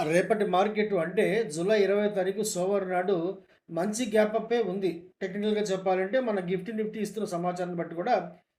రేపటి మార్కెట్ అంటే జూలై 20 తారీఖు సోమవారం నాడు మంచి గ్యాప్ అప్పే ఉంది. టెక్నికల్‌గా చెప్పాలంటే మన నిఫ్టీ ఇస్తున్న సమాచారాన్ని బట్టి కూడా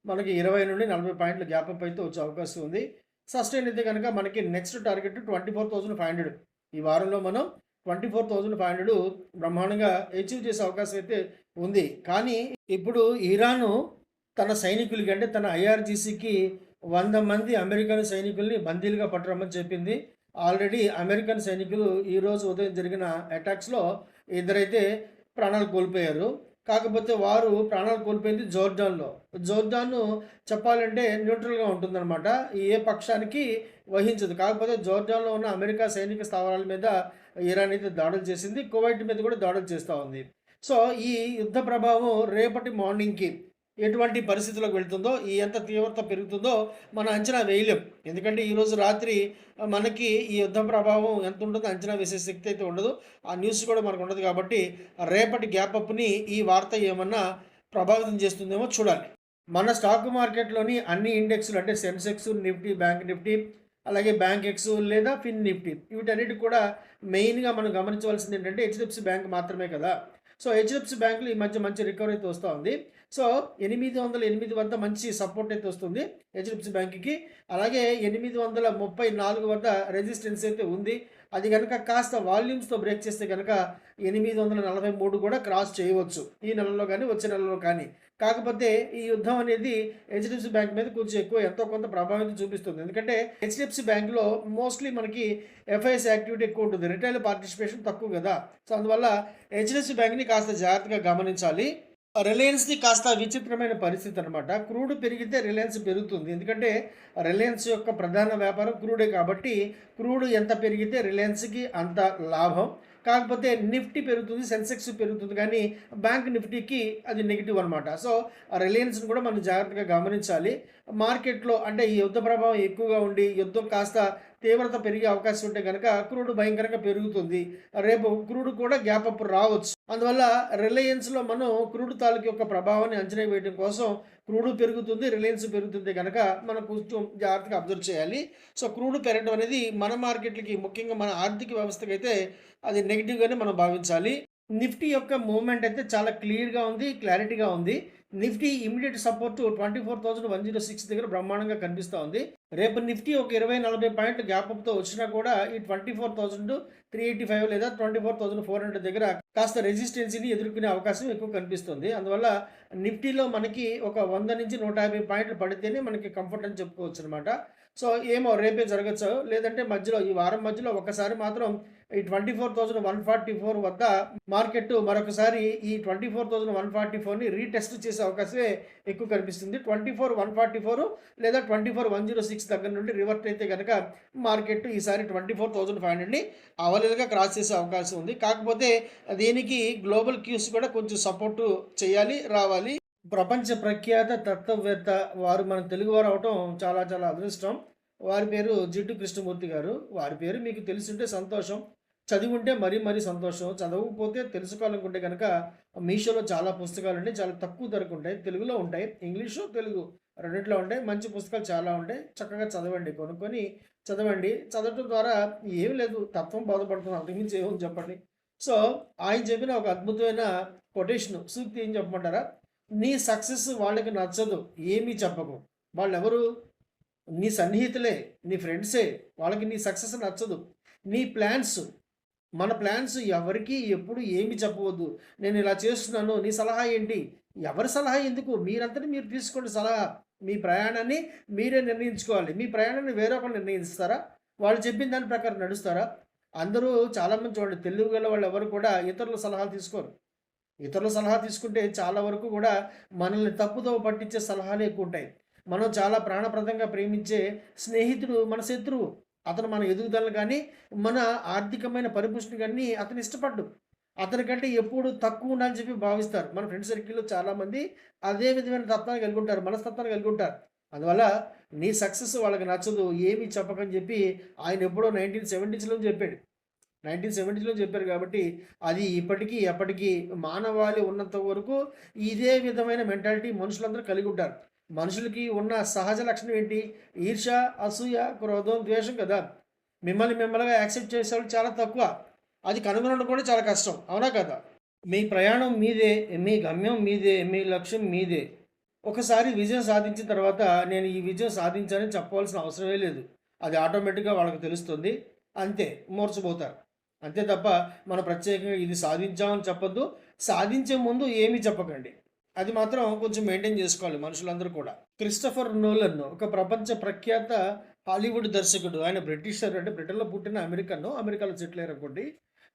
మనకి 20-40 పాయింట్ల గ్యాప్ అప్ అయితే వచ్చే అవకాశం ఉంది. సస్టైన్ అయితే గనక మనకి నెక్స్ట్ టార్గెట్ 24,500. ఈ వారంలో మనం 24,500 బ్రహ్మాండంగా అచీవ్ చేసే అవకాశం అయితే ఉంది. కానీ ఇప్పుడు ఇరాను తన సైనికులకి అంటే తన ఐఆర్‌జీసీకి 100 మంది అమెరికన్ సైనికుల్ని బందీలుగా పట్టురమ్మని చెప్పింది. ఆల్రెడీ అమెరికన్ సైనికులు ఈరోజు ఉదయం జరిగిన అటాక్స్‌లో ఇద్దరైతే ప్రాణాలు కోల్పోయారు. కాకపోతే వారు ప్రాణాలు కోల్పోయింది జోర్డాన్‌లో. జోర్డాను చెప్పాలంటే న్యూట్రల్‌గా ఉంటుందన్నమాట. ఏ పక్షానికి వహించదు. కాకపోతే జోర్డాన్‌లో ఉన్న అమెరికా సైనిక స్థావరాల మీద ఇరాన్ అయితే దాడులు చేసింది. కువైట్ మీద కూడా దాడులు చేస్తా ఉంది. సో, ఈ యుద్ధ ప్రభావం రేపటి మార్నింగ్‌కి ఎటువంటి పరిస్థితిలోకి వెళ్తుందో, ఎంత తీవ్రత పెరుగుతుందో మనం అంచనా వేయలేం. ఎందుకంటే ఈరోజు రాత్రి మనకి ఈ యుద్ధ ప్రభావం ఎంత ఉంటుందో అంచనా వేసే శక్తి అయితే ఉండదు. ఆ న్యూస్ కూడా మనకు ఉండదు కాబట్టి రేపటి గ్యాప్ అప్‌ని ఈ వార్త ఏమన్నా ప్రభావితం చేస్తుందేమో చూడాలి. మన స్టాక్ మార్కెట్‌లోని అన్ని ఇండెక్స్‌లు అంటే సెన్సెక్స్, నిఫ్టీ, బ్యాంక్ నిఫ్టీ, అలాగే బ్యాంక్ ఎక్స్ లేదా ఫిన్ నిఫ్టీ వీటన్నిటికి కూడా మెయిన్‌గా మనం గమనించవలసింది ఏంటంటే హెచ్‌డిఎఫ్‌సి బ్యాంక్ మాత్రమే కదా! సో, హెచ్‌డిఎఫ్‌సి బ్యాంక్‌లో ఈ మధ్య మంచి రికవరీ అయితే వస్తా ఉంది. సో, 808 వద్ద మంచి సపోర్ట్ అయితే వస్తుంది హెచ్‌డిఎఫ్‌సి బ్యాంక్‌కి. అలాగే 834 వద్ద రెసిస్టెన్స్ అయితే ఉంది. అది గనక కాస్త వాల్యూమ్స్‌తో బ్రేక్ చేస్తే గనక 843 కూడా క్రాస్ చేయవచ్చు. ఈ నెలలో గాని, వచ్చే నెలలో కానీ. కాకపోతే ఈ యుద్ధం అనేది హెచ్‌డిఎఫ్‌సి బ్యాంక్ మీద కొంచెం ఎక్కువ ఎంతో కొంత ప్రభావితం చూపిస్తుంది. ఎందుకంటే హెచ్‌డిఎఫ్‌సి బ్యాంక్‌లో మోస్ట్‌లీ మనకి ఎఫ్ఐఎస్ యాక్టివిటీ ఎక్కువ ఉంటుంది. రిటైల్ పార్టిసిపేషన్ తక్కువ కదా! సో, అందువల్ల హెచ్‌డిఎఫ్‌సి బ్యాంక్‌ని కాస్త జాగ్రత్తగా గమనించాలి. రిలయన్స్‌ది కాస్త విచిత్రమైన పరిస్థితి అనమాట. క్రూడ్ పెరిగితే రిలయన్స్ పెరుగుతుంది. ఎందుకంటే రిలయన్స్ యొక్క ప్రధాన వ్యాపారం క్రూడే కాబట్టి క్రూడ్ ఎంత పెరిగితే రిలయన్స్‌కి అంత లాభం. కాకపోతే నిఫ్టీ పెరుగుతుంది, సెన్సెక్స్ పెరుగుతుంది కానీ బ్యాంక్ నిఫ్టీకి అది నెగెటివ్ అనమాట. సో, రిలయన్స్‌ని కూడా మనం జాగ్రత్తగా గమనించాలి. మార్కెట్‌లో అంటే ఈ యుద్ధ ప్రభావం ఎక్కువగా ఉండి యుద్ధం కాస్త తీవ్రత పెరిగే అవకాశం ఉంటే గనక క్రూడ్ భయంకరంగా పెరుగుతుంది. రేపు క్రూడ్ కూడా గ్యాప్ అప్ రావచ్చు. అందువల్ల రిలయన్స్‌లో మనం క్రూడ్ తాలూకు యొక్క ప్రభావాన్ని అంచనా వేయడం కోసం క్రూడ్ పెరుగుతుంది, రిలయన్స్ పెరుగుతుంది గనక మనం కొంచెం జాగ్రత్తగా అబ్జర్వ్ చేయాలి. సో, క్రూడ్ పెరగడం అనేది మన మార్కెట్‌లకి ముఖ్యంగా మన ఆర్థిక వ్యవస్థకైతే అది నెగెటివ్‌గానే మనం భావించాలి. నిఫ్టీ యొక్క మూవ్‌మెంట్ అయితే చాలా క్లియర్‌గా ఉంది, క్లారిటీగా ఉంది. నిఫ్టీ ఇమ్మీడియేట్ సపోర్ట్ 24,106 దగ్గర బ్రహ్మాండంగా కనిపిస్తా ఉంది. రేపు నిఫ్టీ ఒక 20-40 పాయింట్ల గ్యాప్ అప్‌తో వచ్చినా కూడా ఈ 24,385 లేదా 24,400 దగ్గర కాస్త రెసిస్టెన్సీని ఎదుర్కొనే అవకాశం ఎక్కువ కనిపిస్తుంది. అందువల్ల నిఫ్టీలో మనకి ఒక 100-150 పాయింట్లు పడితేనే మనకి కంఫర్ట్ అని చెప్పుకోవచ్చనమాట. సో, ఏమో రేపే జరగచ్చు. లేదంటే మధ్యలో ఈ వారం మధ్యలో ఒక్కసారి మాత్రం ఈ 24,144 వద్ద మార్కెట్ మరొకసారి ఈ 24,144ని రీటెస్ట్ చేసే అవకాశమే ఎక్కువ కనిపిస్తుంది. 24,144 లేదా 24,106 దగ్గర నుండి రివర్ట్ అయితే గనక మార్కెట్ ఈసారి 24,500ని అవలీలగా క్రాస్ చేసే అవకాశం ఉంది. కాకపోతే దీనికి గ్లోబల్ క్యూస్ కూడా కొంచెం సపోర్టు చేయాలి, రావాలి. ప్రపంచ ప్రఖ్యాత తత్వవేత్త వారు మన తెలుగువారు అవ్వటం చాలా చాలా అదృష్టం. వారి పేరు జిడ్డు కృష్ణమూర్తి గారు. వారి పేరు మీకు తెలిసుంటే సంతోషం. చదివుంటే మరీ మరీ సంతోషం. చదవకపోతే తెలుసుకోవాలనుకుంటే గనక మీషోలో చాలా పుస్తకాలుంటాయి. చాలా తక్కువ ధరకుంటాయి. తెలుగులో ఉంటాయి. ఇంగ్లీషు, తెలుగు రెండిట్లో ఉంటాయి. మంచి పుస్తకాలు చాలా ఉంటాయి. చక్కగా చదవండి. కొనుక్కొని చదవండి. చదవటం ద్వారా ఏమి లేదు తత్వం బోధపడుతుంది. అంతకుమించి ఏముంది చెప్పండి. సో, ఆయన చెప్పిన ఒక అద్భుతమైన కొటేషను సూక్తి ఏం చెప్పమంటారా? నీ సక్సెస్ వాళ్ళకి నచ్చదు. ఏమీ చెప్పకు. వాళ్ళెవరు? నీ సన్నిహితులే, నీ ఫ్రెండ్సే. వాళ్ళకి నీ సక్సెస్ నచ్చదు. నీ ప్లాన్స్, మన ప్లాన్స్ ఎవరికీ ఎప్పుడు ఏమి చెప్పవద్దు. నేను ఇలా చేస్తున్నాను. నీ సలహా ఏంటి? ఎవరి సలహా ఎందుకు? మీరంతట మీరు తీసుకోండి సలహా. మీ ప్రయాణాన్ని మీరే నిర్ణయించుకోవాలి. మీ ప్రయాణాన్ని వేరొకరు నిర్ణయిస్తారా? వాళ్ళు చెప్పిన దాని ప్రకారం నడుస్తారా? అందరూ చాలామంది చూడండి తెలివిగల వాళ్ళు ఎవరు కూడా ఇతరుల సలహాలు తీసుకోరు. ఇతరుల సలహా తీసుకుంటే చాలా వరకు కూడా మనల్ని తప్పుదోవ పట్టించే సలహాలే ఎక్కువుంటాయి. మనం చాలా ప్రాణప్రదంగా ప్రేమించే స్నేహితుడు మన శత్రువు. అతను మన ఎదుగుదలను గానీ, మన ఆర్థికమైన పరిపుష్టిని గాని అతను ఇష్టపడడు. అతనికంటే ఎప్పుడు తక్కువ ఉండాలని చెప్పి భావిస్తారు. మన ఫ్రెండ్ సర్కిల్‌లో చాలామంది అదే విధమైన తత్వాన్ని కలిగి ఉంటారు. మనస్తత్వాన్ని కలిగి ఉంటారు. అందువల్ల నీ సక్సెస్ వాళ్ళకి నచ్చదు. ఏమి చెప్పకని చెప్పి ఆయన ఎప్పుడో 1970స్‌లో చెప్పాడు. 1970స్‌లో చెప్పారు కాబట్టి, అది ఇప్పటికీ, ఎప్పటికీ మానవాళి ఉన్నంత వరకు ఇదే విధమైన మెంటాలిటీ మనుషులందరూ కలిగి ఉంటారు. మనుషులకి ఉన్న సహజ లక్షణం ఏంటి? ఈర్ష్య, అసూయ, క్రోధం, ద్వేషం కదా! మిమ్మల్నిగా యాక్సెప్ట్ చేసేవాళ్ళు చాలా తక్కువ. అది కనుగొనడం కూడా చాలా కష్టం. అవునా కదా? మీ ప్రయాణం మీదే, మీ గమ్యం మీదే, మీ లక్ష్యం మీదే. ఒకసారి విజయం సాధించిన తర్వాత నేను ఈ విజయం సాధించానని చెప్పవలసిన అవసరమే లేదు. అది ఆటోమేటిక్‌గా వాళ్ళకి తెలుస్తుంది. అంతే మూర్ఛపోతారు. అంతే తప్ప మనం ప్రత్యేకంగా ఇది సాధించామని చెప్పొద్దు. సాధించే ముందు ఏమీ చెప్పకండి. అది మాత్రం కొంచెం మెయింటైన్ చేసుకోవాలి మనుషులందరూ కూడా. క్రిస్టోఫర్ నోలన్ ఒక ప్రపంచ ప్రఖ్యాత హాలీవుడ్ దర్శకుడు. ఆయన బ్రిటిషర్, అంటే బ్రిటన్‌లో పుట్టిన అమెరికను. అమెరికాలో సెటిల్ అయ్యారనుకోండి.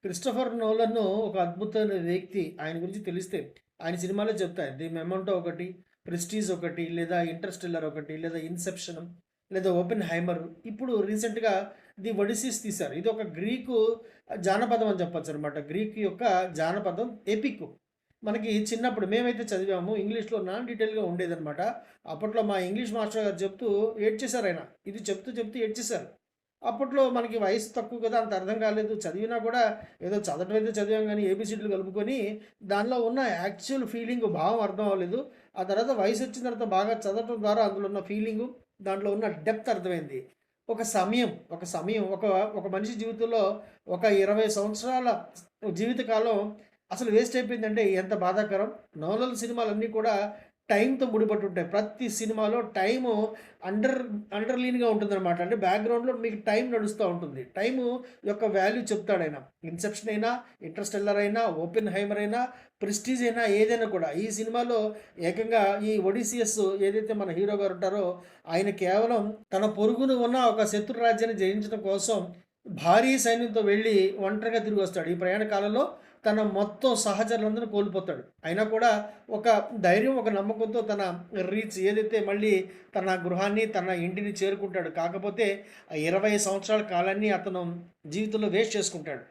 క్రిస్టోఫర్ నోలన్ ఒక అద్భుతమైన వ్యక్తి. ఆయన గురించి తెలిస్తే ఆయన సినిమాలే చెప్తాయి. 'ది మెమెంటో' ఒకటి, 'ప్రెస్టీజ్' ఒకటి, లేదా 'ఇంటర్‌స్టెల్లార్' ఒకటి, లేదా 'ఇన్సెప్షన్' లేదా 'ఓపెన్ హైమర్'. ఇప్పుడు రీసెంట్‌గా 'ది ఒడిసీస్' తీశారు. ఇది ఒక గ్రీకు జానపదం అని చెప్పొచ్చనమాట. గ్రీక్ యొక్క జానపదం ఎపిక్. మనకి చిన్నప్పుడు మేమైతే చదివాము ఇంగ్లీష్‌లో నాన్ డీటెయిల్‌గా ఉండేదనమాట. అప్పట్లో మా ఇంగ్లీష్ మాస్టర్ గారు చెప్తూ ఏడ్చేశారాయన. ఇది చెప్తూ ఏడ్చేశారు. అప్పట్లో మనకి వయసు తక్కువ కదా! అంత అర్థం కాలేదు. చదివినా కూడా ఏదో చదవటం అయితే చదివాం గానీ ఏబీసీడీలు కలుపుకొని దానిలో ఉన్న యాక్చువల్ ఫీలింగ్ భావం అర్థం అవ్వలేదు. ఆ తర్వాత వయసొచ్చిన తర్వాత బాగా చదవటం ద్వారా అందులో ఉన్న ఫీలింగు, దాంట్లో ఉన్న డెప్త్ అర్థమైంది. ఒక సమయం ఒక మనిషి జీవితంలో ఒక 20 సంవత్సరాల జీవితకాలం అసలు వేస్ట్ అయిపోయిందంటే ఎంత బాధాకరం. నవలల సినిమాలన్నీ కూడా టైమ్‌తో ముడిపట్టి ఉంటాయి. ప్రతి సినిమాలో టైము అండర్ అండర్‌లీన్‌గా ఉంటుందనమాట. అంటే బ్యాక్‌గ్రౌండ్‌లో మీకు టైం నడుస్తా ఉంటుంది. టైము యొక్క వాల్యూ చెప్తాడాయన. 'ఇన్సెప్షన్' అయినా, 'ఇంటర్‌స్టెల్లార్' అయినా, 'ఓపెన్ హైమర్' అయినా, 'ప్రెస్టీజ్' అయినా ఏదైనా కూడా. ఈ సినిమాలో ఏకంగా ఈ 'ఒడిసియస్' ఏదైతే మన హీరో గారు ఉంటారో ఆయన కేవలం తన పొరుగున ఉన్న ఒక శత్రు రాజ్యాన్ని జయించడం కోసం భారీ సైన్యంతో వెళ్ళి ఒంటరిగా తిరిగొస్తాడు. ఈ ప్రయాణ కాలంలో తన మొత్తం సహచరులందరిని కోల్పోతాడు. అయినా కూడా ఒక ధైర్యం, ఒక నమ్మకంతో తన రీచ్ ఏదైతే మళ్ళీ తన గృహాన్ని, తన ఇంటిని చేరుకుంటాడు. కాకపోతే ఆ 20 సంవత్సరాల కాలాన్ని అతను జీవితంలో వేస్ట్ చేసుకుంటాడు.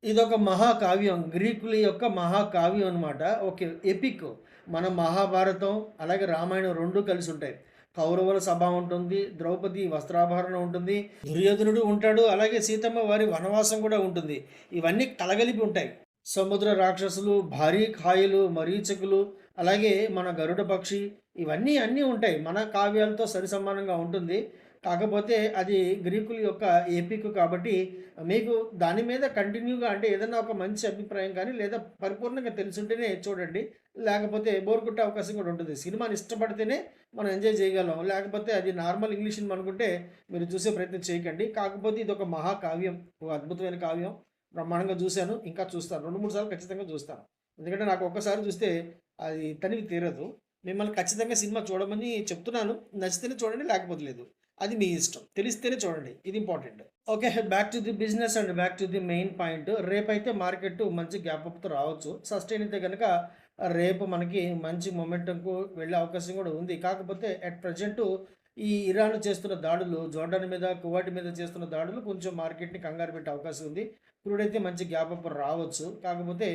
ఇదొక మహాకావ్యం. గ్రీకుల యొక్క మహాకావ్యం అనమాట. ఒక ఎపిక్. మన మహాభారతం, అలాగే రామాయణం 2 కలిసుంటాయి. కౌరవుల సభ ఉంటుంది, ద్రౌపది వస్త్రాభరణం ఉంటుంది, దుర్యోధనుడు ఉంటాడు, అలాగే సీతమ్మ వారి వనవాసం కూడా ఉంటుంది. ఇవన్నీ కలగలిపి ఉంటాయి. సముద్ర రాక్షసులు, భారీ కాయలు, మరీచకులు, అలాగే మన గరుడ పక్షి, ఇవన్నీ అన్నీ ఉంటాయి. మన కావ్యాలతో సరిసమానంగా ఉంటుంది. కాకపోతే అది గ్రీకుల యొక్క ఎపిక్ కాబట్టి మీకు దాని మీద కంటిన్యూగా, అంటే ఏదన్నా ఒక మంచి అభిప్రాయం కానీ లేదా పరిపూర్ణంగా తెలిసుంటేనే చూడండి. లేకపోతే బోర్ కొట్టే అవకాశం కూడా ఉంటుంది. సినిమాని ఇష్టపడితేనే మనం ఎంజాయ్ చేయగలం. లేకపోతే అది నార్మల్ ఇంగ్లీష్ సినిమా అనుకుంటే మీరు చూసే ప్రయత్నం చేయకండి. కాకపోతే ఇదొక మహాకావ్యం. ఒక అద్భుతమైన కావ్యం. బ్రహ్మాండంగా చూశాను. ఇంకా చూస్తాను. 2, 3 సార్లు ఖచ్చితంగా చూస్తాను. ఎందుకంటే నాకు ఒక్కసారి చూస్తే అది తనివి తీరదు. మిమ్మల్ని ఖచ్చితంగా సినిమా చూడమని చెప్తున్నాను. నచ్చితేనే చూడండి, లేకపోతే లేదు. అది మీ ఇష్టం. తెలిస్తేనే చూడండి. ఇది important. Okay. Back to the business and back to the main point. రేపైతే మార్కెట్ మంచి గ్యాప్ అప్‌తో రావచ్చు. సస్టైన్ అయితే గనక రేపు మనకి మంచి మొమెంటంకు వెళ్ళే అవకాశం కూడా ఉంది. కాకపోతే అట్ ప్రెజెంటు ఈ ఇరాన్ చేస్తున్న దాడులు, జోర్డాన్ మీద, కువైట్ మీద చేస్తున్న దాడులు కొంచెం మార్కెట్‌ని కంగారు పెట్టే అవకాశం ఉంది. క్రూడ్ అయితే మంచి గ్యాప్ అప్ రావచ్చు. కాకపోతే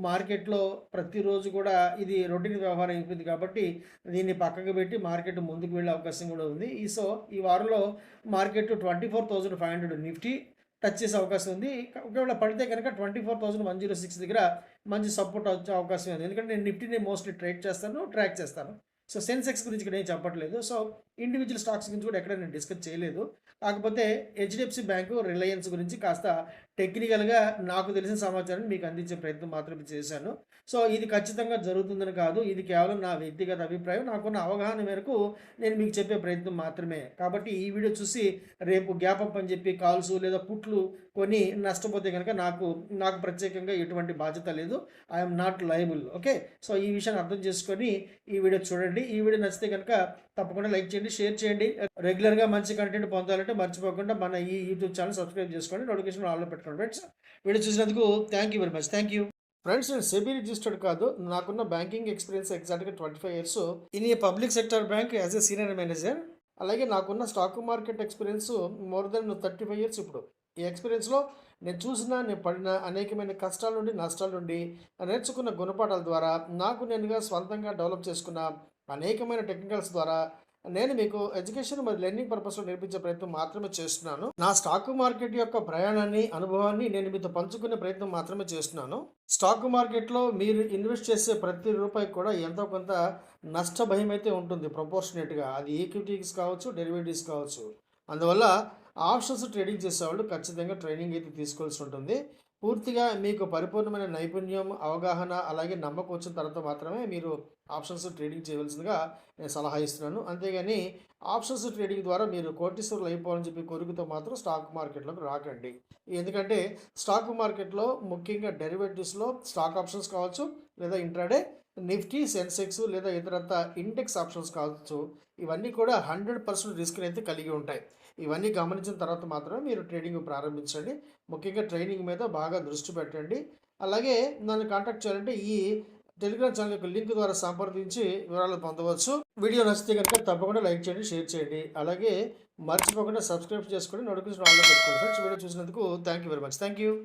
మార్కెట్‌లో ప్రతిరోజు కూడా ఇది రొటీన్ వ్యవహారం అయిపోయింది కాబట్టి దీన్ని పక్కకు పెట్టి మార్కెట్ ముందుకు వెళ్ళే అవకాశం కూడా ఉంది. ఈ వారంలో మార్కెట్ 24,500 నిఫ్టీ టచ్ చేసే అవకాశం ఉంది. ఒకవేళ పడితే కనుక 24,106 దగ్గర మంచి సపోర్ట్ వచ్చే అవకాశం ఉంది. ఎందుకంటే నేను నిఫ్టీని మోస్ట్‌లీ ట్రాక్ చేస్తాను. సో సెన్సెక్స్ గురించి ఇక్కడ ఏం చెప్పట్లేదు. సో ఇండివిడ్యువల్ స్టాక్స్ గురించి కూడా ఎక్కడ నేను డిస్కస్ చేయలేదు. కాకపోతే హెచ్‌డిఎఫ్‌సి బ్యాంకు, రిలయన్స్ గురించి కాస్త టెక్నికల్‌గా నాకు తెలిసిన సమాచారాన్ని మీకు అందించే ప్రయత్నం మాత్రమే చేశాను. సో ఇది ఖచ్చితంగా జరుగుతుందని కాదు. ఇది కేవలం నా వ్యక్తిగత అభిప్రాయం. నాకున్న అవగాహన మేరకు నేను మీకు చెప్పే ప్రయత్నం మాత్రమే. కాబట్టి ఈ వీడియో చూసి రేపు గ్యాప్ అప్ అని చెప్పి కాల్స్ లేదా పుట్లు కొని నష్టపోతే గనక నాకు ప్రత్యేకంగా ఎటువంటి బాధ్యత లేదు. I am not liable. Okay. So ఈ విషయాన్ని అర్థం చేసుకొని ఈ వీడియో చూడండి. ఈ వీడియో నచ్చితే గనక తప్పకుండా లైక్ చేయండి, షేర్ చేయండి. రెగ్యులర్‌గా మంచి కంటెంట్ పొందాలంటే మర్చిపోకుండా మన ఈ యూట్యూబ్ ఛానల్ సబ్స్క్రైబ్ చేసుకోండి. నోటిఫికేషన్ ఆన్‌లో పెట్టుకోండి ఫ్రెండ్స్. వీడియో చూసినందుకు thank you very much. Thank you. Friends, నేను సెబీ రిజిస్టర్డ్ కాదు. నాకున్న బ్యాంకింగ్ ఎక్స్పీరియన్స్ ఎగ్జాక్ట్‌గా 25 years in a public sector bank as a senior manager. అలాగే నాకున్న stock market experience more than 35 years ఇప్పుడు. ఈ ఎక్స్పీరియన్స్‌లో నేను పడిన అనేకమైన కష్టాల నుండి, నష్టాల నుండి నేర్చుకున్న గుణపాఠాల ద్వారా నాకు నేనుగా స్వంతంగా డెవలప్ చేసుకున్న అనేకమైన టెక్నికల్స్ ద్వారా నేను మీకు ఎడ్యుకేషన్ మరియు లెర్నింగ్ పర్పస్‌లో నేర్పించే ప్రయత్నం మాత్రమే చేస్తున్నాను. నా స్టాక్ మార్కెట్ యొక్క ప్రయాణాన్ని, అనుభవాన్ని నేను మీతో పంచుకునే ప్రయత్నం మాత్రమే చేస్తున్నాను. స్టాక్ మార్కెట్‌లో మీరు ఇన్వెస్ట్ చేసే ప్రతి రూపాయికి కూడా ఎంతో కొంత నష్ట భయం అయితే ఉంటుంది ప్రపోర్షనేట్‌గా. అది ఈక్విటీస్ కావచ్చు, డెరివేటివ్స్ కావచ్చు. అందువల్ల ఆప్షన్స్ ట్రేడింగ్ చేసేవాళ్ళు ఖచ్చితంగా ట్రైనింగ్ అయితే తీసుకోవాల్సి ఉంటుంది. పూర్తిగా మీకు పరిపూర్ణమైన నైపుణ్యం, అవగాహన అలాగే నమ్మకం వచ్చిన తర్వాత మాత్రమే మీరు ఆప్షన్స్ ట్రేడింగ్ చేయవలసిందిగా నేను సలహా ఇస్తున్నాను. అంతేగాని ఆప్షన్స్ ట్రేడింగ్ ద్వారా మీరు కోటీశ్వరులు అయిపోవాలని చెప్పి కోరికతో మాత్రం స్టాక్ మార్కెట్‌లోకి రాకండి. ఎందుకంటే స్టాక్ మార్కెట్‌లో ముఖ్యంగా డెరివేటివ్స్‌లో స్టాక్ ఆప్షన్స్ కావచ్చు, లేదా ఇంట్రాడే నిఫ్టీ, సెన్సెక్స్ లేదా ఇతరత్రా ఇండెక్స్ ఆప్షన్స్ కావచ్చు. ఇవన్నీ కూడా 100% రిస్క్‌నైతే కలిగి ఉంటాయి. ఇవన్నీ గమనించిన తర్వాత మాత్రమే మీరు ట్రేడింగ్ ప్రారంభించండి. ముఖ్యంగా ట్రైనింగ్ మీద బాగా దృష్టి పెట్టండి. అలాగే నన్ను కాంటాక్ట్ చేయాలంటే ఈ టెలిగ్రామ్ ఛానల్ యొక్క లింక్ ద్వారా సంప్రదించి వివరాలు పొందవచ్చు. వీడియో నచ్చితే గనుక తప్పకుండా లైక్ చేయండి, షేర్ చేయండి. అలాగే మర్చిపోకుండా సబ్స్క్రైబ్ చేసుకొని నోటిఫికేషన్ ఆన్‌లో పెట్టుకోండి ఫ్రెండ్స్. వీడియో చూసినందుకు thank you very much. Thank you.